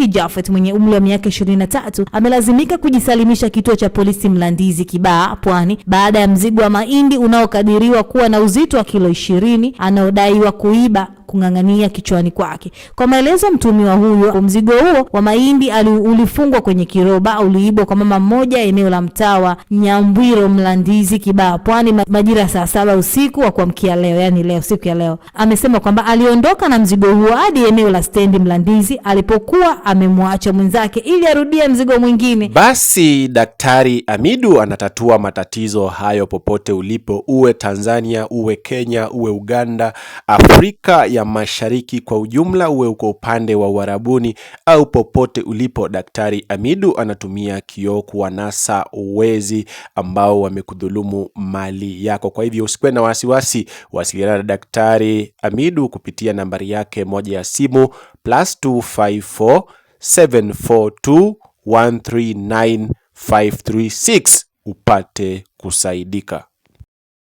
Japhet mwenye umri wa miaka 23 amelazimika kujisalimisha kituo cha polisi Mlandizi Kibaha, Pwani, baada ya mzigo wa mahindi unaokadiriwa kuwa na uzito wa kilo 20 anaodaiwa kuiba kung'ang'ania kichwani kwake. Kwa maelezo mtumiwa huyo, mzigo huo wa mahindi ulifungwa kwenye kiroba, uliibwa kwa mama mmoja eneo la mtaa wa Nyambwiro Mlandizi Kibaha, Pwani, majira saa 7 usiku wa kuamkia leo, yani leo, siku ya leo. Amesema kwamba aliondoka na mzigo huo hadi eneo la stendi Mlandizi alipokuwa amemwacha mwenzake ili arudie mzigo mwingine. Basi Daktari Hamidu anatatua matatizo hayo popote ulipo, uwe Tanzania, uwe Kenya, uwe Uganda, Afrika ya Mashariki kwa ujumla, uwe uko upande wa Uarabuni au popote ulipo. Daktari Hamidu anatumia kioo kuwanasa wezi ambao wamekudhulumu mali yako. Kwa hivyo usikuwe na wasiwasi, wasiliana na Daktari Hamidu kupitia nambari yake moja ya simu +254 742 139 536 upate kusaidika.